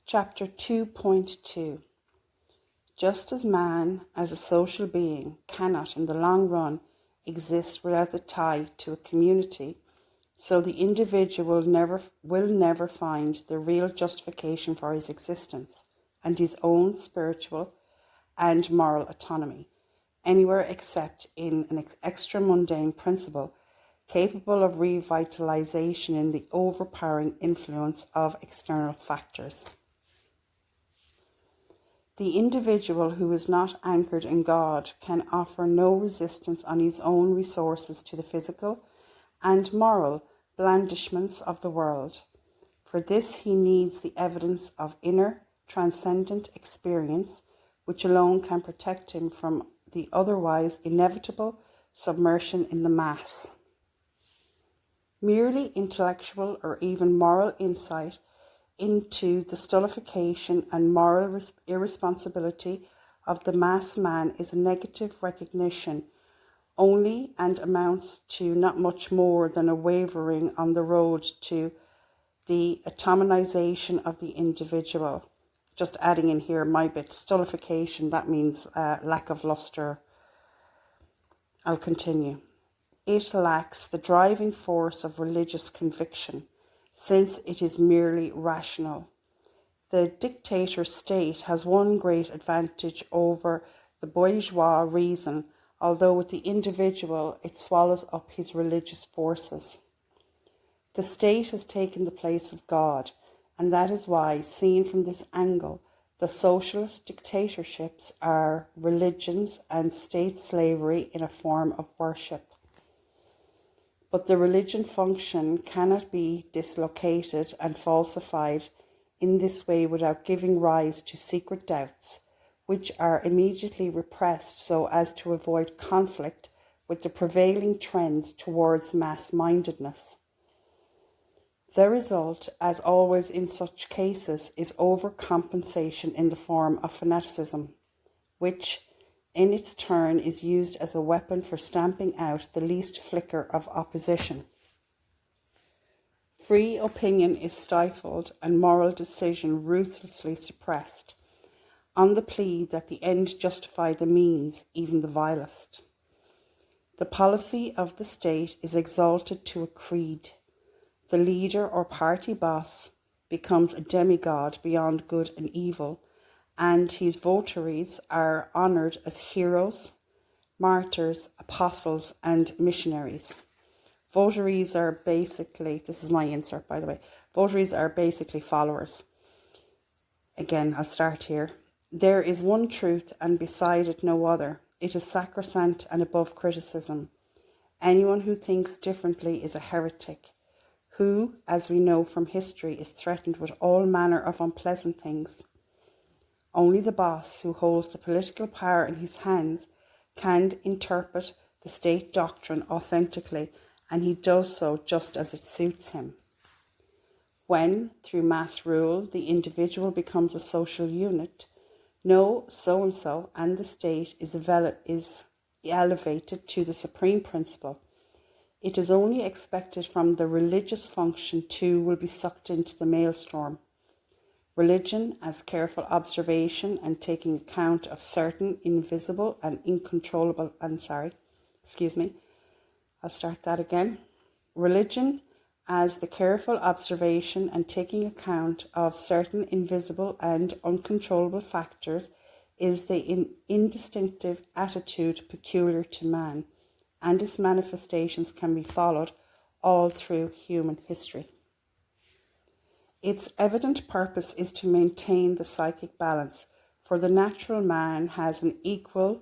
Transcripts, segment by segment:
Chapter 2.2 Just as man, as a social being, cannot in the long run exist without the tie to a community, so the individual will never find the real justification for his existence and his own spiritual and moral autonomy anywhere except in an extra-mundane principle capable of revitalization in the overpowering influence of external factors. The individual who is not anchored in God can offer no resistance on his own resources to the physical and moral blandishments of the world. For this he needs the evidence of inner, transcendent experience, which alone can protect him from the otherwise inevitable submersion in the mass. Merely intellectual or even moral insight into the stultification and moral irresponsibility of the mass man is a negative recognition only and amounts to not much more than a wavering on the road to the atomization of the individual. Just adding in here my bit, stultification, that means lack of luster. I'll continue. It lacks the driving force of religious conviction, since it is merely rational. The dictator state has one great advantage over the bourgeois reason, although with the individual it swallows up his religious forces. The state has taken the place of God, and that is why, seen from this angle, the socialist dictatorships are religions and state slavery in a form of worship. But the religion function cannot be dislocated and falsified in this way without giving rise to secret doubts, which are immediately repressed so as to avoid conflict with the prevailing trends towards mass-mindedness. The result, as always in such cases, is overcompensation in the form of fanaticism, which, in its turn, is used as a weapon for stamping out the least flicker of opposition. Free opinion is stifled and moral decision ruthlessly suppressed, on the plea that the end justifies the means, even the vilest. The policy of the state is exalted to a creed. The leader or party boss becomes a demigod beyond good and evil, and his votaries are honoured as heroes, martyrs, apostles, and missionaries. Votaries are basically, this is my insert by the way, votaries are basically followers. Again, I'll start here. There is one truth, and beside it no other. It is sacrosanct and above criticism. Anyone who thinks differently is a heretic, who, as we know from history, is threatened with all manner of unpleasant things. Only the boss who holds the political power in his hands can interpret the state doctrine authentically, and he does so just as it suits him. When, through mass rule, the individual becomes a social unit, no so-and-so and the state is elevated to the supreme principle. It is only expected from the religious function too will be sucked into the maelstrom. Religion, as careful observation and taking account of certain invisible and incontrollable, Religion, as the careful observation and taking account of certain invisible and uncontrollable factors, is the indistinctive attitude peculiar to man, and its manifestations can be followed all through human history. Its evident purpose is to maintain the psychic balance, for the natural man has an equally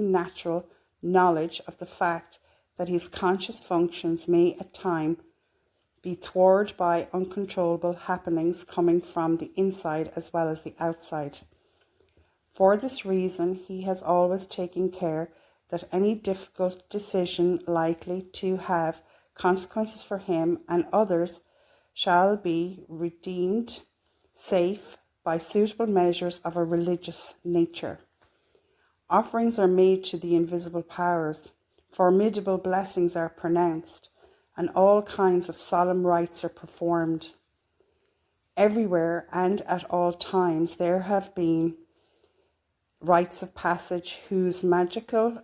natural knowledge of the fact that his conscious functions may at times be thwarted by uncontrollable happenings coming from the inside as well as the outside. For this reason, he has always taken care that any difficult decision likely to have consequences for him and others shall be redeemed safe by suitable measures of a religious nature. Offerings are made to the invisible powers, formidable blessings are pronounced, and all kinds of solemn rites are performed. Everywhere and at all times there have been rites of passage whose magical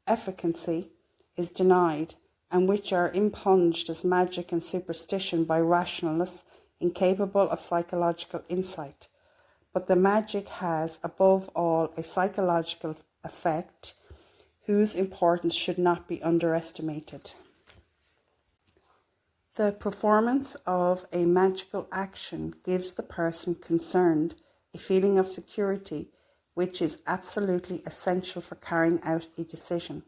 efficacy is denied, and which are impunged as magic and superstition by rationalists incapable of psychological insight. But the magic has, above all, a psychological effect whose importance should not be underestimated. The performance of a magical action gives the person concerned a feeling of security, which is absolutely essential for carrying out a decision.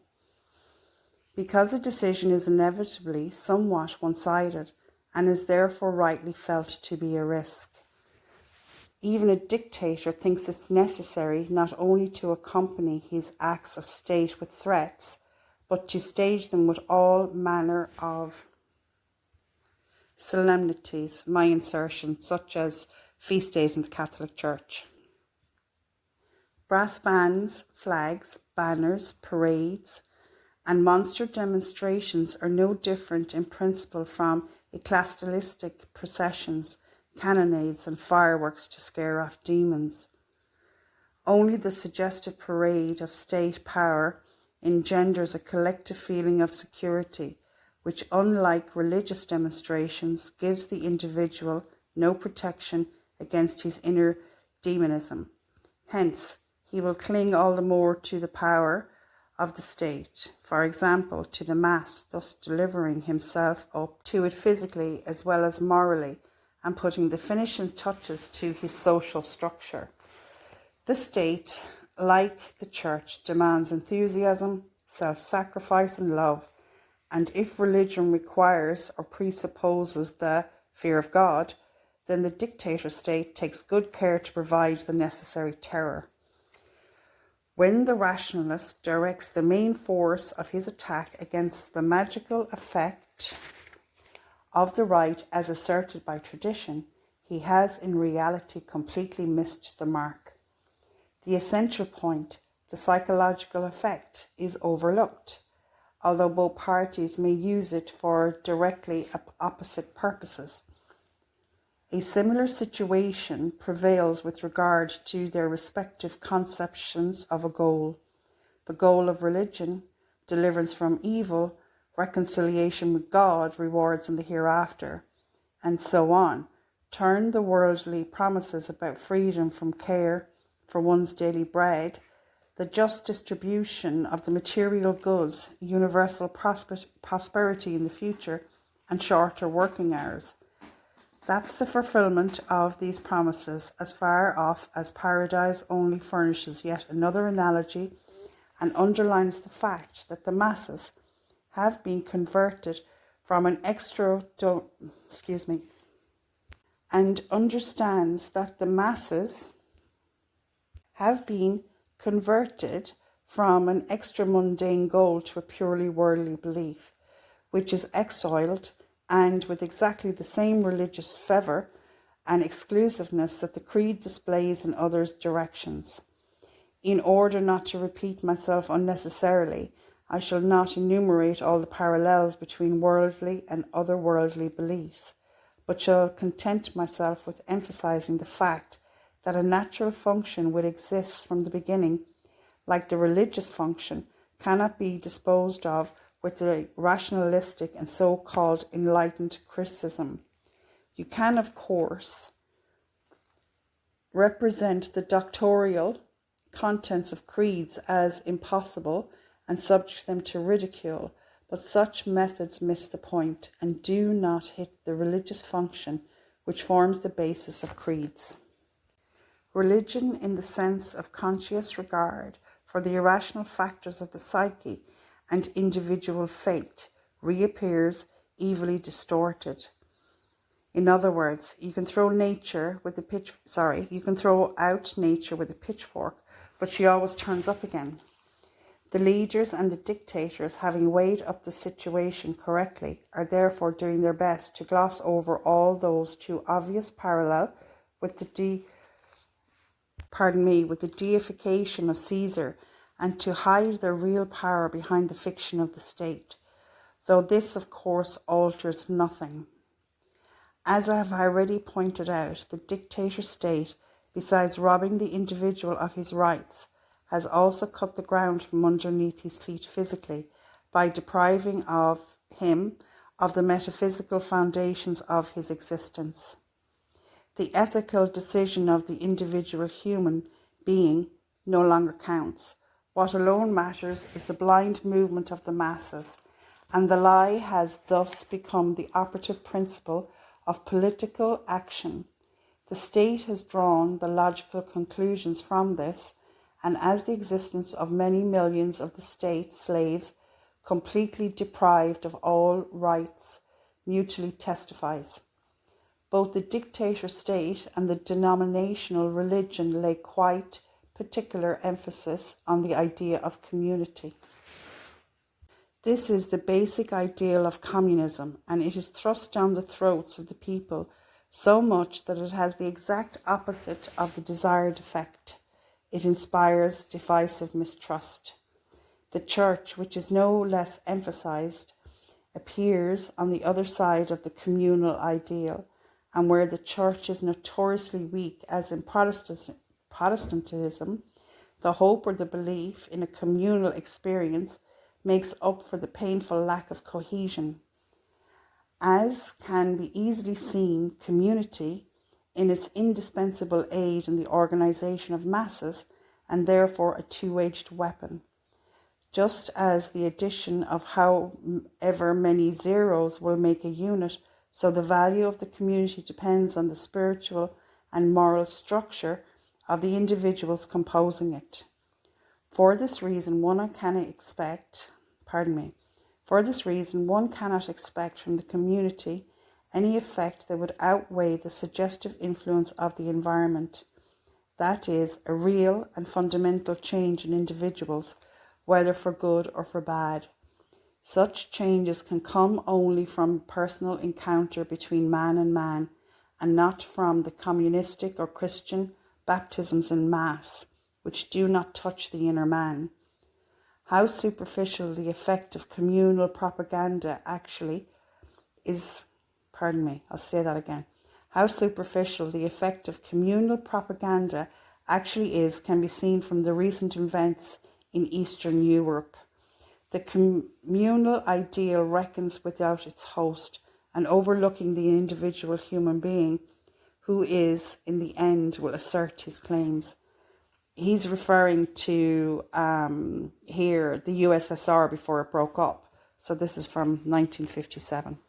Because a decision is inevitably somewhat one-sided and is therefore rightly felt to be a risk. Even a dictator thinks it's necessary not only to accompany his acts of state with threats, but to stage them with all manner of solemnities, my insertion, such as feast days in the Catholic Church. Brass bands, flags, banners, parades, and monster demonstrations are no different in principle from ecclesiastic processions, cannonades, and fireworks to scare off demons. Only the suggestive parade of state power engenders a collective feeling of security, which, unlike religious demonstrations, gives the individual no protection against his inner demonism. Hence, he will cling all the more to the power of the state, for example, to the Mass, thus delivering himself up to it physically as well as morally, and putting the finishing touches to his social structure. The state, like the Church, demands enthusiasm, self-sacrifice, and love, and if religion requires or presupposes the fear of God, then the dictator state takes good care to provide the necessary terror. When the rationalist directs the main force of his attack against the magical effect of the rite as asserted by tradition, he has in reality completely missed the mark. The essential point, the psychological effect, is overlooked, although both parties may use it for directly opposite purposes. A similar situation prevails with regard to their respective conceptions of a goal. The goal of religion, deliverance from evil, reconciliation with God, rewards in the hereafter, and so on, turn the worldly promises about freedom from care for one's daily bread, the just distribution of the material goods, universal prosperity in the future, and shorter working hours. That's the fulfillment of these promises, as far off as paradise only furnishes yet another analogy and underlines the fact that the masses have been converted from an and understands that the masses have been converted from an extra-mundane goal to a purely worldly belief, which is exiled and with exactly the same religious fervour and exclusiveness that the creed displays in others' directions. In order not to repeat myself unnecessarily, I shall not enumerate all the parallels between worldly and otherworldly beliefs, but shall content myself with emphasizing the fact that a natural function which exists from the beginning, like the religious function, cannot be disposed of with the rationalistic and so-called enlightened criticism. You can, of course, represent the doctorial contents of creeds as impossible and subject them to ridicule, but such methods miss the point and do not hit the religious function which forms the basis of creeds. Religion, in the sense of conscious regard for the irrational factors of the psyche and individual fate, reappears evilly distorted. In other words, you can throw out nature with a pitchfork, but she always turns up again. The leaders and the dictators, having weighed up the situation correctly, are therefore doing their best to gloss over all those too obvious parallel with the deification of Caesar, and to hide their real power behind the fiction of the state, though this, of course, alters nothing. As I have already pointed out, the dictator state, besides robbing the individual of his rights, has also cut the ground from underneath his feet physically by depriving him of the metaphysical foundations of his existence. The ethical decision of the individual human being no longer counts. What alone matters is the blind movement of the masses, and the lie has thus become the operative principle of political action. The state has drawn the logical conclusions from this, and as the existence of many millions of the state slaves, completely deprived of all rights, mutually testifies. Both the dictator state and the denominational religion lay quite particular emphasis on the idea of community. This is the basic ideal of communism, and it is thrust down the throats of the people so much that it has the exact opposite of the desired effect. It inspires divisive mistrust. The church, which is no less emphasized, appears on the other side of the communal ideal, and where the church is notoriously weak, as in Protestantism, the hope or the belief in a communal experience makes up for the painful lack of cohesion. As can be easily seen, community, in its indispensable aid in the organization of masses, and therefore a two-edged weapon. Just as the addition of however many zeros will make a unit, so the value of the community depends on the spiritual and moral structure of the individuals composing it. For this reason, one cannot expect from the community any effect that would outweigh the suggestive influence of the environment. That is, a real and fundamental change in individuals, whether for good or for bad. Such changes can come only from personal encounter between man, and not from the communistic or Christian baptisms in mass, which do not touch the inner man. How superficial the effect of communal propaganda actually is, How superficial the effect of communal propaganda actually is can be seen from the recent events in Eastern Europe. The communal ideal reckons without its host and overlooking the individual human being who is, in the end, will assert his claims. He's referring to here the USSR before it broke up. So this is from 1957.